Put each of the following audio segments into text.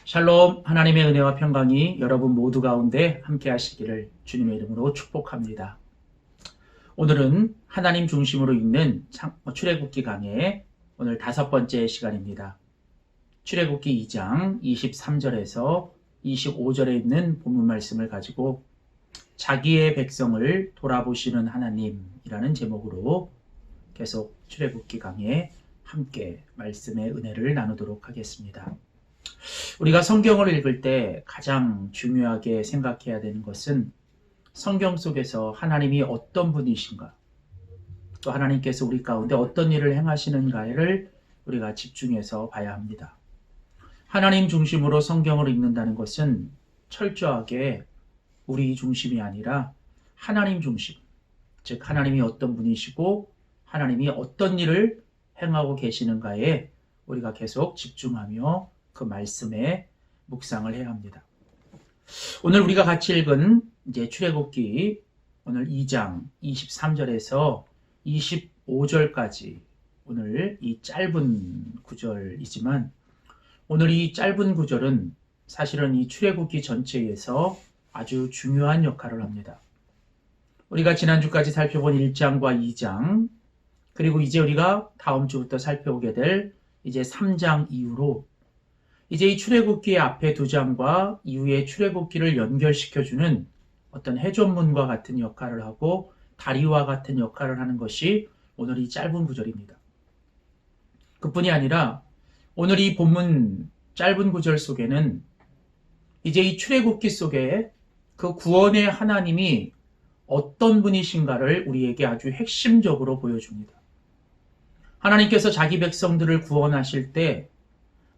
샬롬, 하나님의 은혜와 평강이 여러분 모두 가운데 함께 하시기를 주님의 이름으로 축복합니다. 오늘은 하나님 중심으로 읽는 출애굽기 강의 오늘 5번째 시간입니다. 출애굽기 2장 23절에서 25절에 있는 본문 말씀을 가지고 자기의 백성을 돌아보시는 하나님이라는 제목으로 계속 출애굽기 강의에 함께 말씀의 은혜를 나누도록 하겠습니다. 우리가 성경을 읽을 때 가장 중요하게 생각해야 되는 것은 성경 속에서 하나님이 어떤 분이신가, 또 하나님께서 우리 가운데 어떤 일을 행하시는가를 우리가 집중해서 봐야 합니다. 하나님 중심으로 성경을 읽는다는 것은 철저하게 우리 중심이 아니라 하나님 중심, 즉 하나님이 어떤 분이시고 하나님이 어떤 일을 행하고 계시는가에 우리가 계속 집중하며 그 말씀에 묵상을 해야 합니다. 오늘 우리가 같이 읽은 출애굽기 오늘 2장 23절에서 25절까지 오늘 이 짧은 구절이지만 오늘 이 짧은 구절은 사실은 이 출애굽기 전체에서 아주 중요한 역할을 합니다. 우리가 지난주까지 살펴본 1장과 2장 그리고 이제 우리가 다음 주부터 살펴보게 될 이제 3장 이후로 이제 이 출애굽기의 앞에 2장과 이후의 출애굽기를 연결시켜주는 어떤 해전문과 같은 역할을 하고 다리와 같은 역할을 하는 것이 오늘 이 짧은 구절입니다. 그뿐이 아니라 오늘 이 본문 짧은 구절 속에는 이제 이 출애굽기 속에 그 구원의 하나님이 어떤 분이신가를 우리에게 아주 핵심적으로 보여줍니다. 하나님께서 자기 백성들을 구원하실 때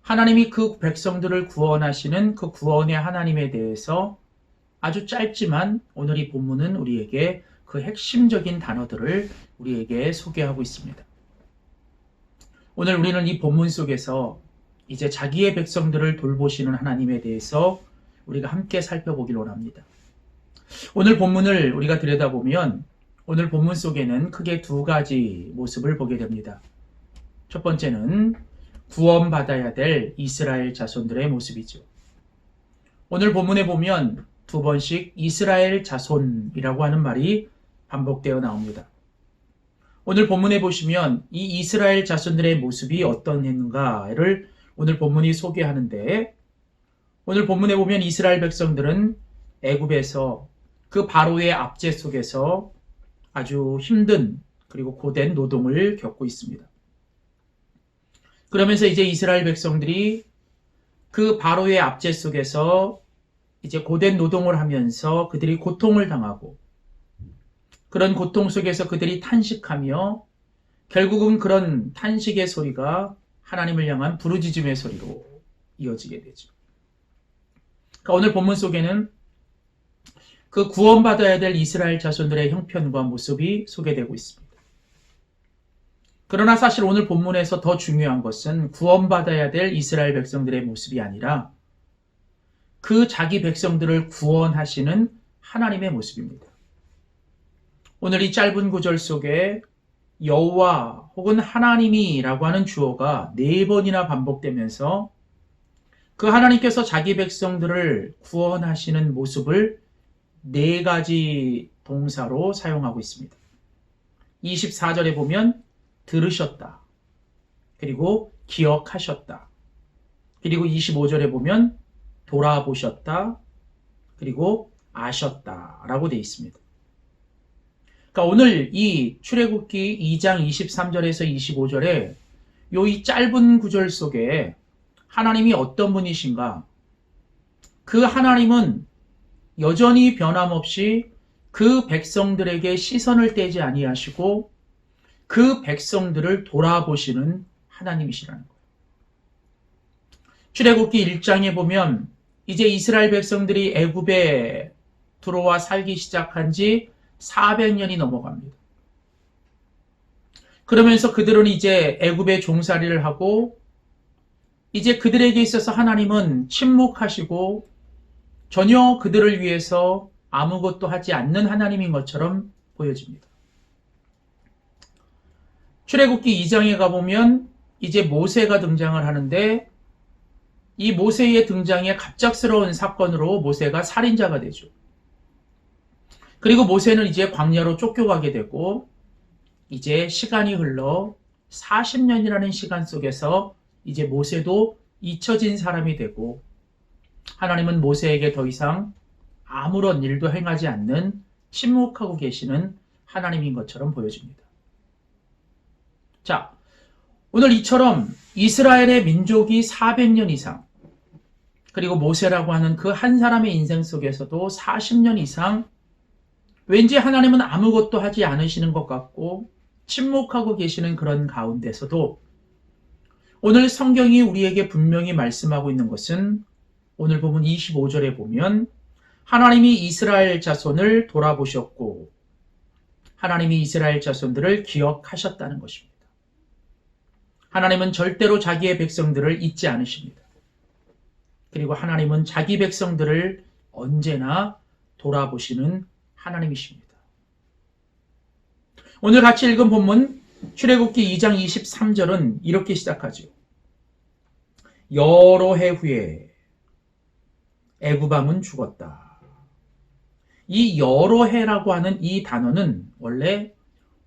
하나님이 그 백성들을 구원하시는 그 구원의 하나님에 대해서 아주 짧지만 오늘 이 본문은 우리에게 그 핵심적인 단어들을 우리에게 소개하고 있습니다. 오늘 우리는 이 본문 속에서 이제 자기의 백성들을 돌보시는 하나님에 대해서 우리가 함께 살펴보길 원합니다. 오늘 본문을 우리가 들여다보면 오늘 본문 속에는 크게 2가지 모습을 보게 됩니다. 첫 번째는 구원받아야 될 이스라엘 자손들의 모습이죠. 오늘 본문에 보면 2번씩 이스라엘 자손이라고 하는 말이 반복되어 나옵니다. 오늘 본문에 보시면 이 이스라엘 자손들의 모습이 어떤가를 오늘 본문이 소개하는데 오늘 본문에 보면 이스라엘 백성들은 애굽에서 그 바로의 압제 속에서 아주 힘든 그리고 고된 노동을 겪고 있습니다. 그러면서 이제 이스라엘 백성들이 그 바로의 압제 속에서 이제 고된 노동을 하면서 그들이 고통을 당하고 그런 고통 속에서 그들이 탄식하며 결국은 그런 탄식의 소리가 하나님을 향한 부르짖음의 소리로 이어지게 되죠. 그러니까 오늘 본문 속에는 그 구원받아야 될 이스라엘 자손들의 형편과 모습이 소개되고 있습니다. 그러나 사실 오늘 본문에서 더 중요한 것은 구원받아야 될 이스라엘 백성들의 모습이 아니라 그 자기 백성들을 구원하시는 하나님의 모습입니다. 오늘 이 짧은 구절 속에 여호와 혹은 하나님이라고 하는 주어가 4번이나 반복되면서 그 하나님께서 자기 백성들을 구원하시는 모습을 4가지 동사로 사용하고 있습니다. 24절에 보면 들으셨다. 그리고 기억하셨다. 그리고 25절에 보면 돌아보셨다. 그리고 아셨다. 라고 되어 있습니다. 그러니까 오늘 이 출애굽기 2장 23절에서 25절에 이 짧은 구절 속에 하나님이 어떤 분이신가? 그 하나님은 여전히 변함없이 그 백성들에게 시선을 떼지 아니하시고 그 백성들을 돌아보시는 하나님이시라는 거예요. 출애굽기 1장에 보면 이제 이스라엘 백성들이 애굽에 들어와 살기 시작한 지 400년이 넘어갑니다. 그러면서 그들은 이제 애굽의 종살이를 하고 이제 그들에게 있어서 하나님은 침묵하시고 전혀 그들을 위해서 아무것도 하지 않는 하나님인 것처럼 보여집니다. 출애굽기 2장에 가보면 이제 모세가 등장을 하는데 이 모세의 등장에 갑작스러운 사건으로 모세가 살인자가 되죠. 그리고 모세는 이제 광야로 쫓겨가게 되고 이제 시간이 흘러 40년이라는 시간 속에서 이제 모세도 잊혀진 사람이 되고 하나님은 모세에게 더 이상 아무런 일도 행하지 않는 침묵하고 계시는 하나님인 것처럼 보여집니다. 자, 오늘 이처럼 이스라엘의 민족이 400년 이상 그리고 모세라고 하는 그 한 사람의 인생 속에서도 40년 이상 왠지 하나님은 아무것도 하지 않으시는 것 같고 침묵하고 계시는 그런 가운데서도 오늘 성경이 우리에게 분명히 말씀하고 있는 것은 오늘 본문 25절에 보면 하나님이 이스라엘 자손을 돌아보셨고 하나님이 이스라엘 자손들을 기억하셨다는 것입니다. 하나님은 절대로 자기의 백성들을 잊지 않으십니다. 그리고 하나님은 자기 백성들을 언제나 돌아보시는 하나님이십니다. 오늘 같이 읽은 본문 출애굽기 2장 23절은 이렇게 시작하죠. 여러 해 후에 애굽 왕은 죽었다. 이 여러 해라고 하는 이 단어는 원래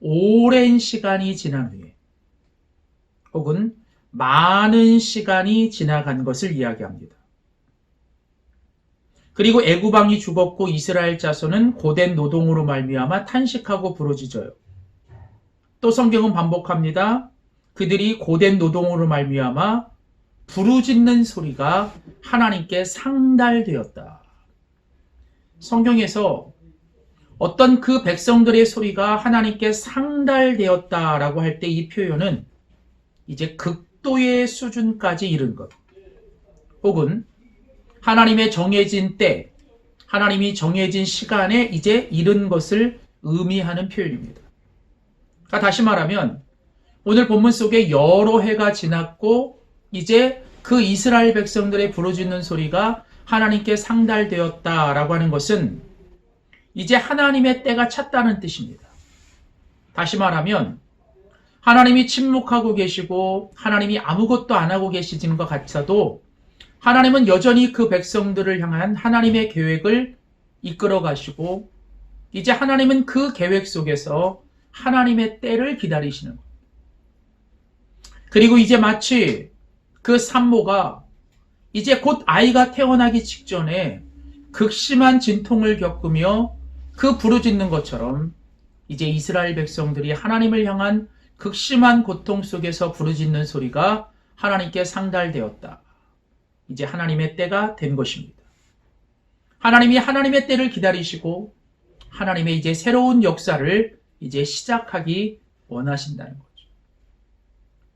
오랜 시간이 지난 후에 혹은 많은 시간이 지나간 것을 이야기합니다. 그리고 애굽 왕이 죽었고 이스라엘 자손은 고된 노동으로 말미암아 탄식하고 부르짖어요. 또 성경은 반복합니다. 그들이 고된 노동으로 말미암아 부르짖는 소리가 하나님께 상달되었다. 성경에서 어떤 그 백성들의 소리가 하나님께 상달되었다라고 할 때 이 표현은 이제 극도의 수준까지 이른 것, 혹은 하나님의 정해진 때, 하나님이 정해진 시간에 이제 이른 것을 의미하는 표현입니다. 그러니까 다시 말하면 오늘 본문 속에 여러 해가 지났고 이제 그 이스라엘 백성들의 부르짖는 소리가 하나님께 상달되었다라고 하는 것은 이제 하나님의 때가 찼다는 뜻입니다. 다시 말하면 하나님이 침묵하고 계시고 하나님이 아무것도 안 하고 계시는 것 같아도 하나님은 여전히 그 백성들을 향한 하나님의 계획을 이끌어 가시고 이제 하나님은 그 계획 속에서 하나님의 때를 기다리시는 것. 그리고 이제 마치 그 산모가 이제 곧 아이가 태어나기 직전에 극심한 진통을 겪으며 그 부르짖는 것처럼 이제 이스라엘 백성들이 하나님을 향한 극심한 고통 속에서 부르짖는 소리가 하나님께 상달되었다. 이제 하나님의 때가 된 것입니다. 하나님이 하나님의 때를 기다리시고 하나님의 이제 새로운 역사를 이제 시작하기 원하신다는 거죠.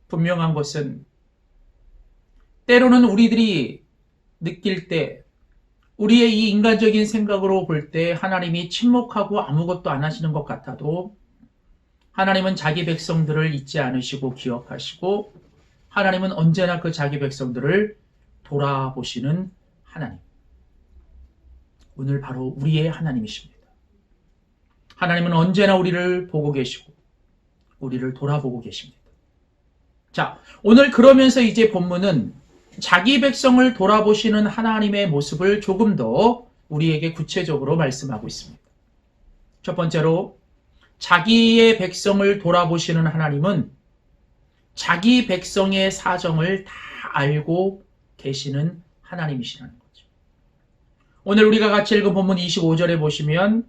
분명한 것은 때로는 우리들이 느낄 때 우리의 이 인간적인 생각으로 볼 때 하나님이 침묵하고 아무것도 안 하시는 것 같아도 하나님은 자기 백성들을 잊지 않으시고 기억하시고 하나님은 언제나 그 자기 백성들을 돌아보시는 하나님. 오늘 바로 우리의 하나님이십니다. 하나님은 언제나 우리를 보고 계시고 우리를 돌아보고 계십니다. 자, 오늘 그러면서 이제 본문은 자기 백성을 돌아보시는 하나님의 모습을 조금 더 우리에게 구체적으로 말씀하고 있습니다. 첫 번째로 자기의 백성을 돌아보시는 하나님은 자기 백성의 사정을 다 알고 계시는 하나님이시라는 거죠. 오늘 우리가 같이 읽은 본문 25절에 보시면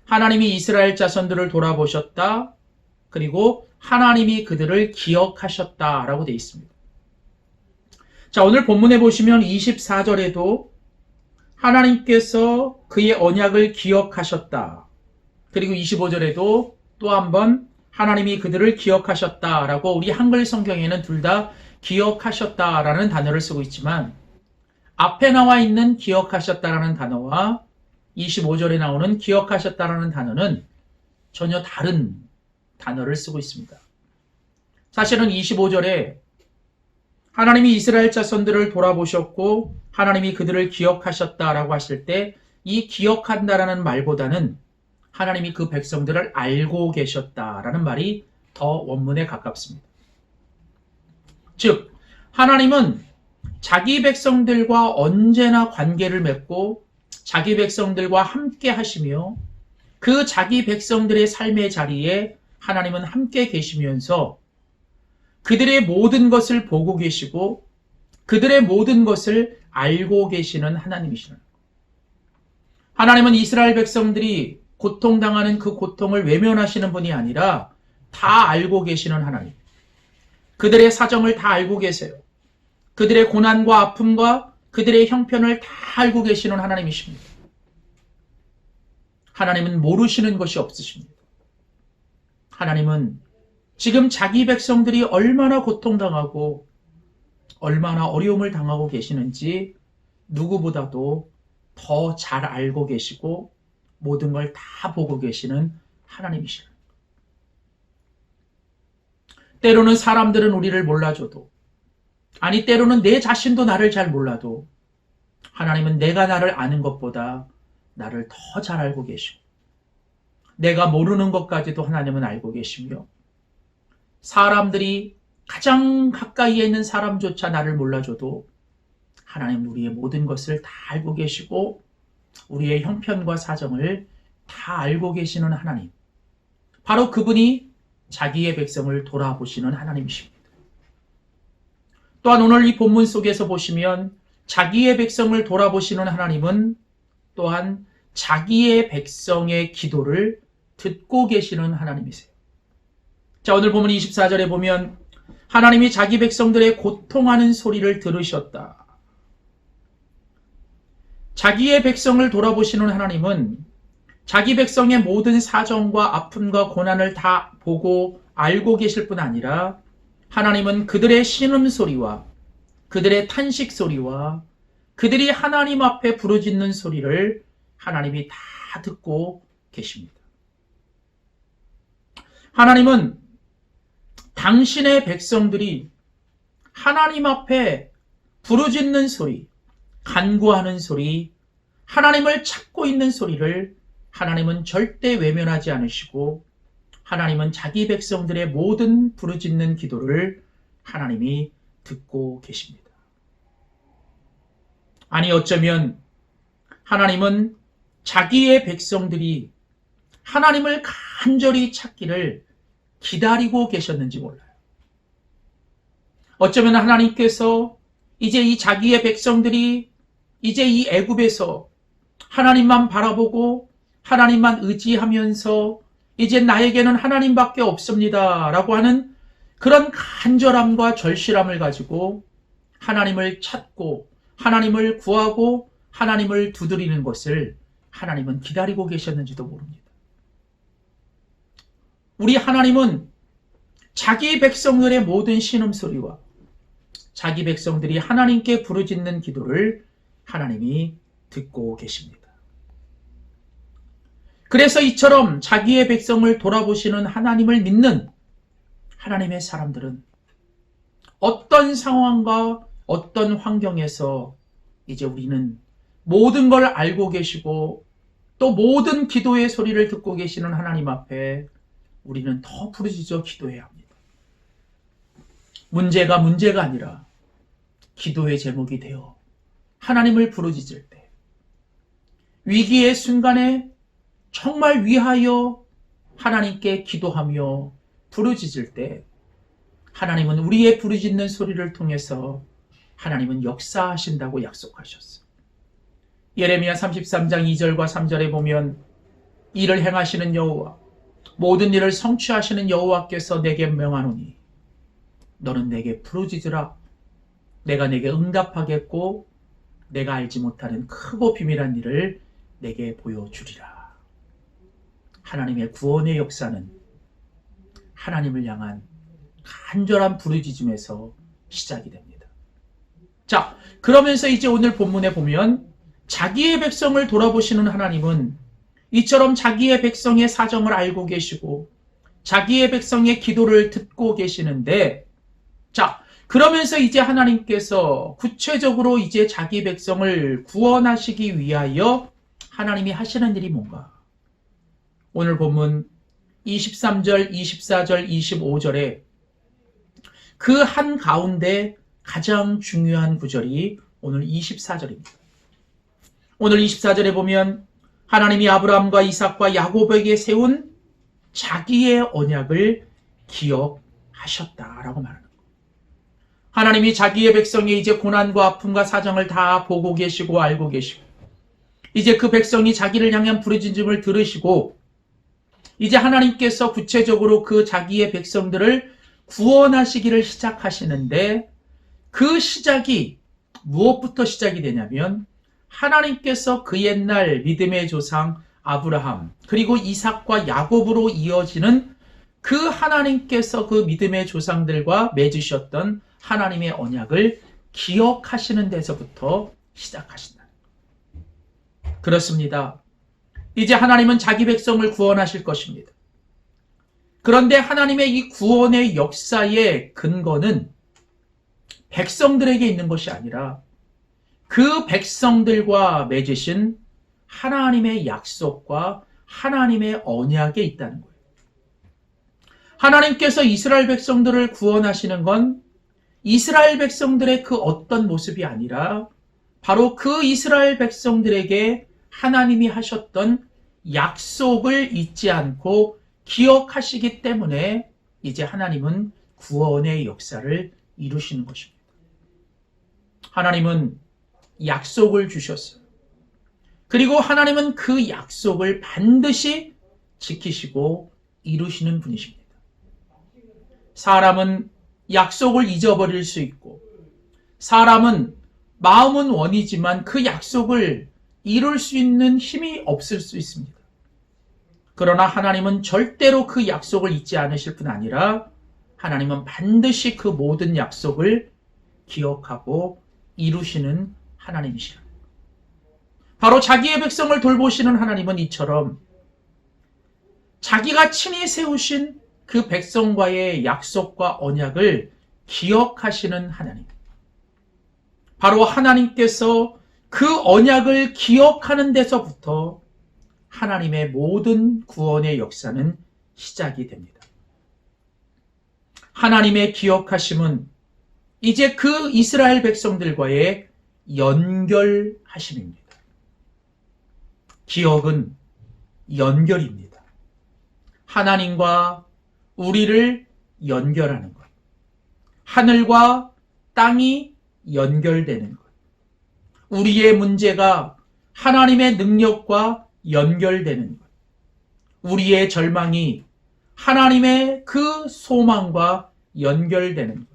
하나님이 이스라엘 자손들을 돌아보셨다. 그리고 하나님이 그들을 기억하셨다라고 되어 있습니다. 자, 오늘 본문에 보시면 24절에도 하나님께서 그의 언약을 기억하셨다. 그리고 25절에도 또 한 번 하나님이 그들을 기억하셨다라고 우리 한글 성경에는 둘 다 기억하셨다라는 단어를 쓰고 있지만 앞에 나와 있는 기억하셨다라는 단어와 25절에 나오는 기억하셨다라는 단어는 전혀 다른 단어를 쓰고 있습니다. 사실은 25절에 하나님이 이스라엘 자손들을 돌아보셨고 하나님이 그들을 기억하셨다라고 하실 때 이 기억한다라는 말보다는 하나님이 그 백성들을 알고 계셨다라는 말이 더 원문에 가깝습니다. 즉 하나님은 자기 백성들과 언제나 관계를 맺고 자기 백성들과 함께 하시며 그 자기 백성들의 삶의 자리에 하나님은 함께 계시면서 그들의 모든 것을 보고 계시고 그들의 모든 것을 알고 계시는 하나님이시는 거예요. 하나님은 이스라엘 백성들이 고통당하는 그 고통을 외면하시는 분이 아니라 다 알고 계시는 하나님. 그들의 사정을 다 알고 계세요. 그들의 고난과 아픔과 그들의 형편을 다 알고 계시는 하나님이십니다. 하나님은 모르시는 것이 없으십니다. 하나님은 지금 자기 백성들이 얼마나 고통당하고 얼마나 어려움을 당하고 계시는지 누구보다도 더 잘 알고 계시고 모든 걸 다 보고 계시는 하나님이시라. 때로는 사람들은 우리를 몰라줘도, 아니 때로는 내 자신도 나를 잘 몰라도 하나님은 내가 나를 아는 것보다 나를 더 잘 알고 계시고 내가 모르는 것까지도 하나님은 알고 계시며 사람들이 가장 가까이에 있는 사람조차 나를 몰라줘도 하나님은 우리의 모든 것을 다 알고 계시고 우리의 형편과 사정을 다 알고 계시는 하나님. 바로 그분이 자기의 백성을 돌아보시는 하나님이십니다. 또한 오늘 이 본문 속에서 보시면 자기의 백성을 돌아보시는 하나님은 또한 자기의 백성의 기도를 듣고 계시는 하나님이세요. 자, 오늘 본문 24절에 보면 하나님이 자기 백성들의 고통하는 소리를 들으셨다. 자기의 백성을 돌아보시는 하나님은 자기 백성의 모든 사정과 아픔과 고난을 다 보고 알고 계실 뿐 아니라 하나님은 그들의 신음소리와 그들의 탄식소리와 그들이 하나님 앞에 부르짖는 소리를 하나님이 다 듣고 계십니다. 하나님은 당신의 백성들이 하나님 앞에 부르짖는 소리, 간구하는 소리, 하나님을 찾고 있는 소리를 하나님은 절대 외면하지 않으시고 하나님은 자기 백성들의 모든 부르짖는 기도를 하나님이 듣고 계십니다. 아니 어쩌면 하나님은 자기의 백성들이 하나님을 간절히 찾기를 기다리고 계셨는지 몰라요. 어쩌면 하나님께서 이제 이 자기의 백성들이 이제 이 애굽에서 하나님만 바라보고 하나님만 의지하면서 이제 나에게는 하나님밖에 없습니다 라고 하는 그런 간절함과 절실함을 가지고 하나님을 찾고 하나님을 구하고 하나님을 두드리는 것을 하나님은 기다리고 계셨는지도 모릅니다. 우리 하나님은 자기 백성들의 모든 신음소리와 자기 백성들이 하나님께 부르짖는 기도를 하나님이 듣고 계십니다. 그래서 이처럼 자기의 백성을 돌아보시는 하나님을 믿는 하나님의 사람들은 어떤 상황과 어떤 환경에서 이제 우리는 모든 걸 알고 계시고 또 모든 기도의 소리를 듣고 계시는 하나님 앞에 우리는 더 부르짖어 기도해야 합니다. 문제가 아니라 기도의 제목이 되어 하나님을 부르짖을 때 위기의 순간에 정말 위하여 하나님께 기도하며 부르짖을 때 하나님은 우리의 부르짖는 소리를 통해서 하나님은 역사하신다고 약속하셨어요. 예레미야 33장 2절과 3절에 보면 이를 행하시는 여호와 모든 일을 성취하시는 여호와께서 내게 명하노니 너는 내게 부르짖으라. 내가 내게 응답하겠고 내가 알지 못하는 크고 비밀한 일을 내게 보여주리라. 하나님의 구원의 역사는 하나님을 향한 간절한 부르짖음에서 시작이 됩니다. 자, 그러면서 이제 오늘 본문에 보면 자기의 백성을 돌아보시는 하나님은 이처럼 자기의 백성의 사정을 알고 계시고 자기의 백성의 기도를 듣고 계시는데, 자, 그러면서 이제 하나님께서 구체적으로 이제 자기 백성을 구원하시기 위하여 하나님이 하시는 일이 뭔가? 오늘 본문 23절, 24절, 25절에 그 한 가운데 가장 중요한 구절이 오늘 24절입니다. 오늘 24절에 보면 하나님이 아브라함과 이삭과 야곱에게 세운 자기의 언약을 기억하셨다라고 말하는 거예요. 하나님이 자기의 백성의 이제 고난과 아픔과 사정을 다 보고 계시고 알고 계시고 이제 그 백성이 자기를 향한 부르짖음을 들으시고 이제 하나님께서 구체적으로 그 자기의 백성들을 구원하시기를 시작하시는데 그 시작이 무엇부터 시작이 되냐면 하나님께서 그 옛날 믿음의 조상 아브라함 그리고 이삭과 야곱으로 이어지는 그 하나님께서 그 믿음의 조상들과 맺으셨던 하나님의 언약을 기억하시는 데서부터 시작하신다. 그렇습니다. 이제 하나님은 자기 백성을 구원하실 것입니다. 그런데 하나님의 이 구원의 역사의 근거는 백성들에게 있는 것이 아니라 그 백성들과 맺으신 하나님의 약속과 하나님의 언약에 있다는 거예요. 하나님께서 이스라엘 백성들을 구원하시는 건 이스라엘 백성들의 그 어떤 모습이 아니라 바로 그 이스라엘 백성들에게 하나님이 하셨던 약속을 잊지 않고 기억하시기 때문에 이제 하나님은 구원의 역사를 이루시는 것입니다. 하나님은 약속을 주셨어요. 그리고 하나님은 그 약속을 반드시 지키시고 이루시는 분이십니다. 사람은 약속을 잊어버릴 수 있고 사람은 마음은 원이지만 그 약속을 이룰 수 있는 힘이 없을 수 있습니다. 그러나 하나님은 절대로 그 약속을 잊지 않으실 뿐 아니라 하나님은 반드시 그 모든 약속을 기억하고 이루시는 하나님이시라. 바로 자기의 백성을 돌보시는 하나님은 이처럼 자기가 친히 세우신 그 백성과의 약속과 언약을 기억하시는 하나님. 바로 하나님께서 그 언약을 기억하는 데서부터 하나님의 모든 구원의 역사는 시작이 됩니다. 하나님의 기억하심은 이제 그 이스라엘 백성들과의 연결하심입니다. 기억은 연결입니다. 하나님과 우리를 연결하는 것. 하늘과 땅이 연결되는 것. 우리의 문제가 하나님의 능력과 연결되는 것. 우리의 절망이 하나님의 그 소망과 연결되는 것.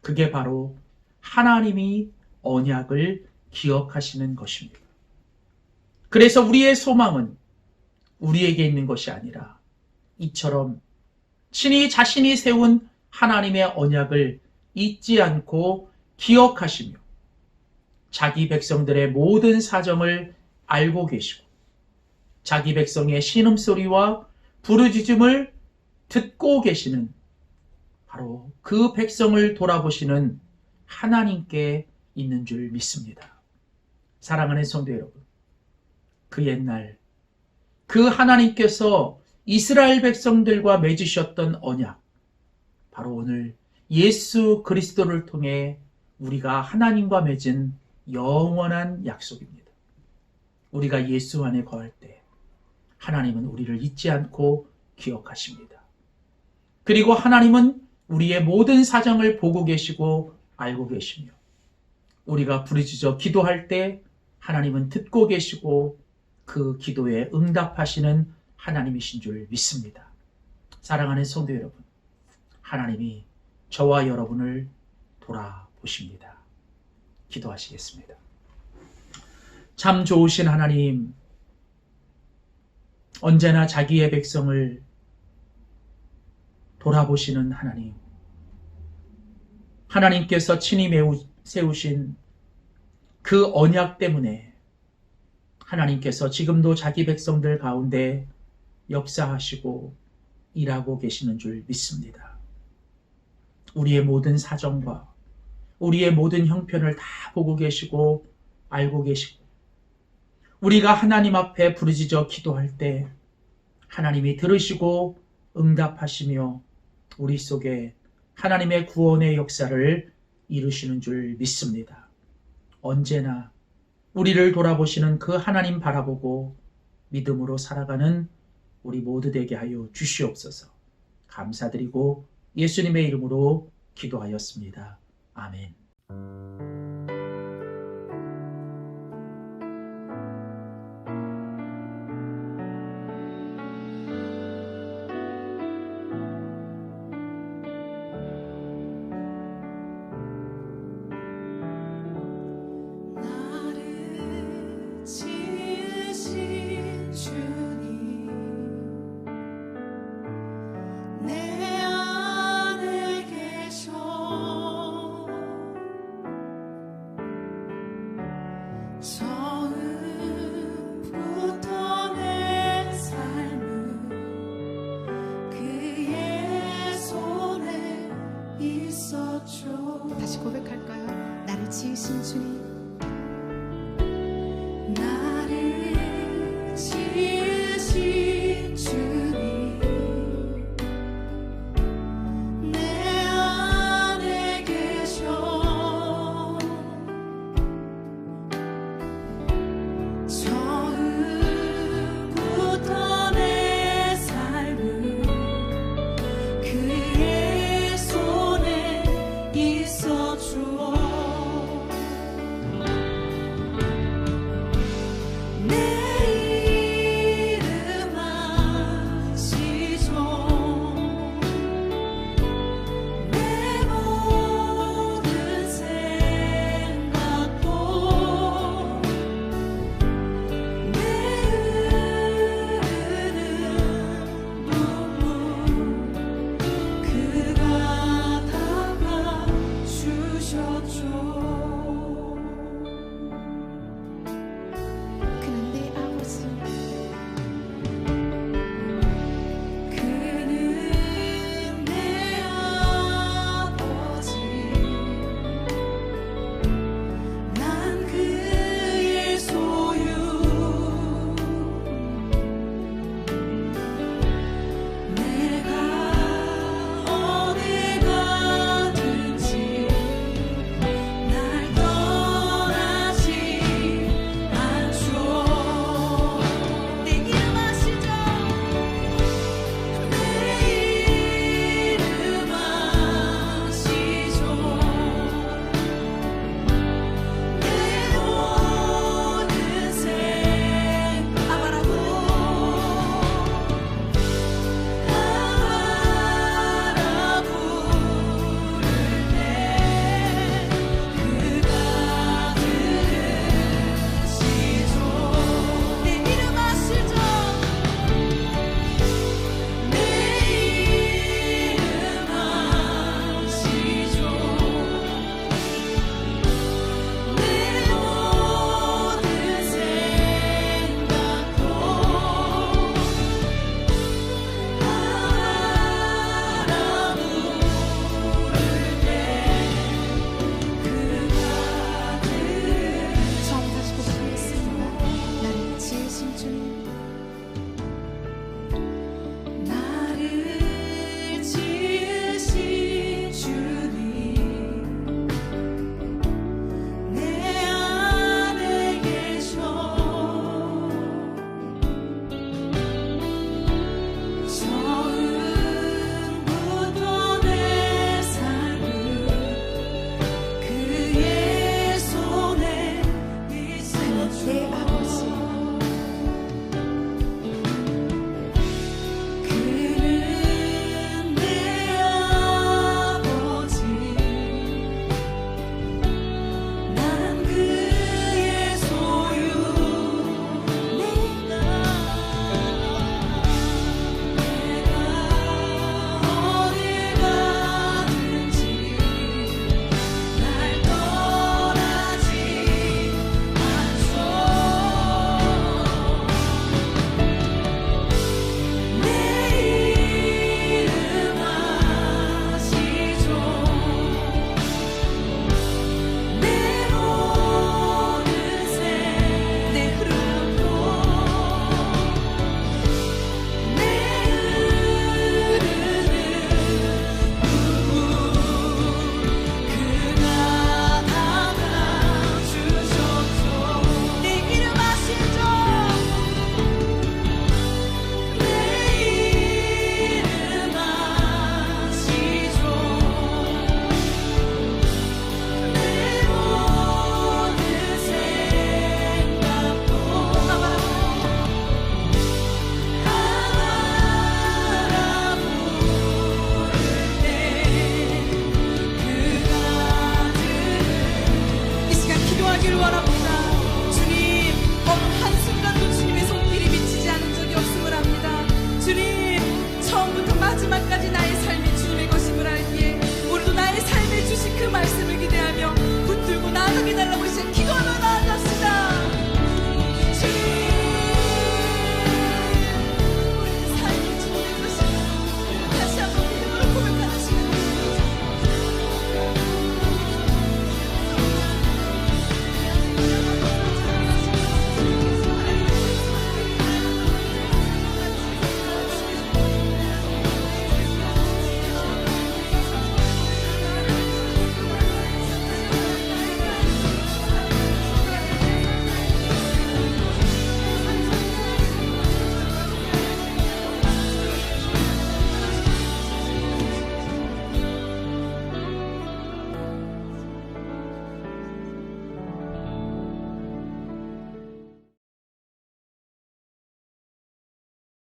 그게 바로 하나님이 언약을 기억하시는 것입니다. 그래서 우리의 소망은 우리에게 있는 것이 아니라 이처럼 친히 자신이 세운 하나님의 언약을 잊지 않고 기억하시며 자기 백성들의 모든 사정을 알고 계시고 자기 백성의 신음소리와 부르짖음을 듣고 계시는 바로 그 백성을 돌아보시는 하나님께 있는 줄 믿습니다. 사랑하는 성도 여러분, 그 옛날 그 하나님께서 이스라엘 백성들과 맺으셨던 언약, 바로 오늘 예수 그리스도를 통해 우리가 하나님과 맺은 영원한 약속입니다. 우리가 예수 안에 거할 때 하나님은 우리를 잊지 않고 기억하십니다. 그리고 하나님은 우리의 모든 사정을 보고 계시고 알고 계시며 우리가 부르짖어 기도할 때 하나님은 듣고 계시고 그 기도에 응답하시는 하나님이신 줄 믿습니다. 사랑하는 성도 여러분, 하나님이 저와 여러분을 돌아보십니다. 기도하시겠습니다. 참 좋으신 하나님, 언제나 자기의 백성을 돌아보시는 하나님, 하나님께서 친히 세우신 그 언약 때문에 하나님께서 지금도 자기 백성들 가운데 역사하시고 일하고 계시는 줄 믿습니다. 우리의 모든 사정과 우리의 모든 형편을 다 보고 계시고 알고 계시고 우리가 하나님 앞에 부르짖어 기도할 때 하나님이 들으시고 응답하시며 우리 속에 하나님의 구원의 역사를 이루시는 줄 믿습니다. 언제나 우리를 돌아보시는 그 하나님 바라보고 믿음으로 살아가는 우리 모두 되게 하여 주시옵소서. 감사드리고 예수님의 이름으로 기도하였습니다. 아멘. 지으신 주님 내 안에 계셔 처음부터 내 삶은 그의 손에 있었죠. 다시 고백할까요? 나를 지으신 주님